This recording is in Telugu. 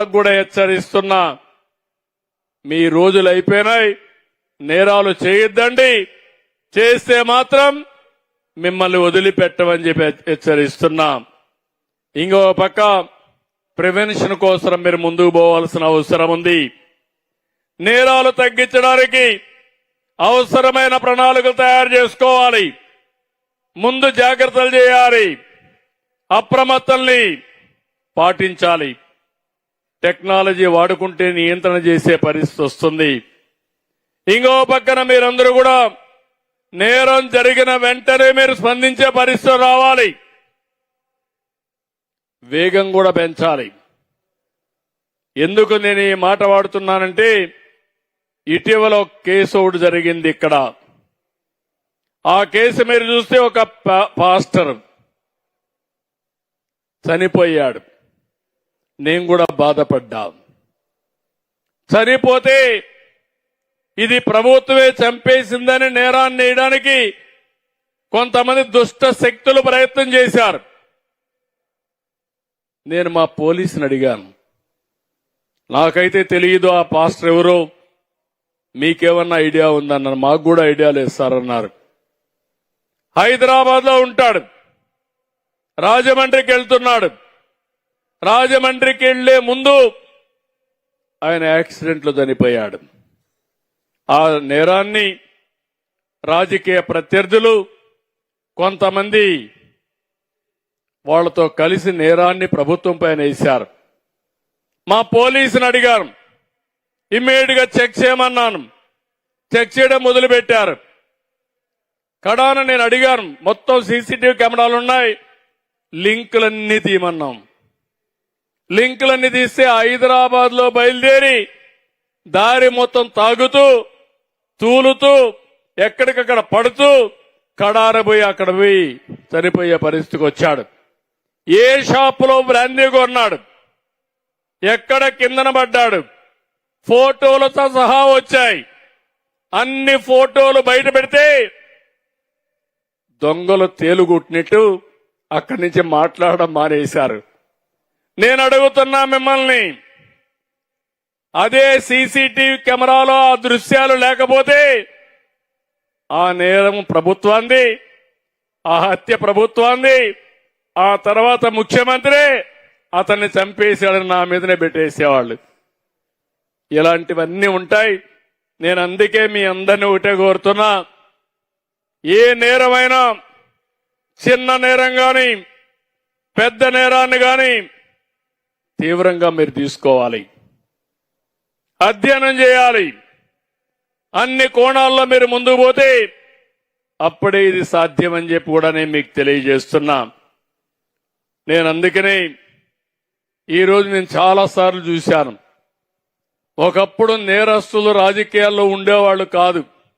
కూడా హెచ్చరిస్తున్నా, మీ రోజులు అయిపోయినాయి, నేరాలు చేయొద్దండి, చేస్తే మాత్రం మిమ్మల్ని వదిలిపెట్టమని చెప్పి హెచ్చరిస్తున్నా. ఇంకో పక్క ప్రివెన్షన్ కోసం మీరు ముందుకు పోవాల్సిన అవసరం ఉంది. నేరాలు తగ్గించడానికి అవసరమైన ప్రణాళికలు తయారు చేసుకోవాలి, ముందు జాగ్రత్తలు చేయాలి, అప్రమత్తల్ని పాటించాలి. టెక్నాలజీ వాడుకుంటే నియంత్రణ చేసే పరిస్థితి వస్తుంది. ఇంకో పక్కన మీరందరూ కూడా నేరం జరిగిన వెంటనే మీరు స్పందించే పరిస్థితి రావాలి, వేగం కూడా పెంచాలి. ఎందుకు నేను ఈ మాట వాడుతున్నానంటే, ఇటీవల ఒక కేసు ఒకటి జరిగింది ఇక్కడ. ఆ కేసు మీరు చూస్తే ఒక పాస్టర్ చనిపోయాడు. నేను కూడా బాధపడ్డా. చనిపోతే ఇది ప్రభుత్వమే చంపేసిందని నేరాన్ని వేయడానికి కొంతమంది దుష్ట శక్తులు ప్రయత్నం చేశారు. నేను మా పోలీసుని అడిగాను, నాకైతే తెలియదు ఆ పాస్టర్ ఎవరో, మీకేమన్నా ఐడియా ఉందన్నారు. మాకు కూడా ఐడియా లేదు సార్ అన్నారు. హైదరాబాద్ లో ఉంటాడు, రాజమండ్రికి వెళ్తున్నాడు. రాజమండ్రికి వెళ్లే ముందు ఆయన యాక్సిడెంట్ లో చనిపోయాడు. ఆ నేరాన్ని రాజకీయ ప్రత్యర్థులు కొంతమంది వాళ్లతో కలిసి నేరాన్ని ప్రభుత్వం పైన వేశారు. మా పోలీసుని అడిగారు, ఇమ్మీడియట్ గా చెక్ చేయమన్నాను. చెక్ చేయడం మొదలుపెట్టారు. కడాన నేను అడిగాను, మొత్తం సీసీటీవీ కెమెరాలు ఉన్నాయి, లింకులన్నీ తీయమన్నాం. లింకులన్నీ తీస్తే హైదరాబాద్ లో బయలుదేరి దారి మొత్తం తాగుతూ తూలుతూ ఎక్కడికక్కడ పడుతూ కడారబోయి అక్కడ పోయి చనిపోయే పరిస్థితికి వచ్చాడు. ఏ షాపులో బ్రాందీ కొన్నాడు, ఎక్కడ కిందన పడ్డాడు, ఫోటోలతో సహా వచ్చాయి. అన్ని ఫోటోలు బయట పెడితే దొంగలు తేలుగుట్టినట్టు అక్కడి నుంచి మాట్లాడడం మానేశారు. నేను అడుగుతున్నా మిమ్మల్ని, అదే సీసీటీవీ కెమెరాలో ఆ దృశ్యాలు లేకపోతే ఆ నేరం ప్రభుత్వాన్ని, ఆ హత్య ప్రభుత్వాన్ని, ఆ తర్వాత ముఖ్యమంత్రి అతన్ని చంపేశాడని నా మీదనే పెట్టేసేవాళ్ళు. ఇలాంటివన్నీ ఉంటాయి. నేను అందుకే మీ అందరినీ ఒకటే కోరుతున్నా, ఏ నేరమైనా, చిన్న నేరం గాని పెద్ద నేరాన్ని గాని తీవ్రంగా మీరు తీసుకోవాలి, అధ్యయనం చేయాలి. అన్ని కోణాల్లో మీరు ముందుకు పోతే అప్పుడే ఇది సాధ్యమని చెప్పి కూడా నేను మీకు తెలియజేస్తున్నా. నేను అందుకనే ఈరోజు నేను చాలాసార్లు చూశాను, ఒకప్పుడు నేరస్తులు రాజకీయాల్లో ఉండేవాళ్లు కాదు.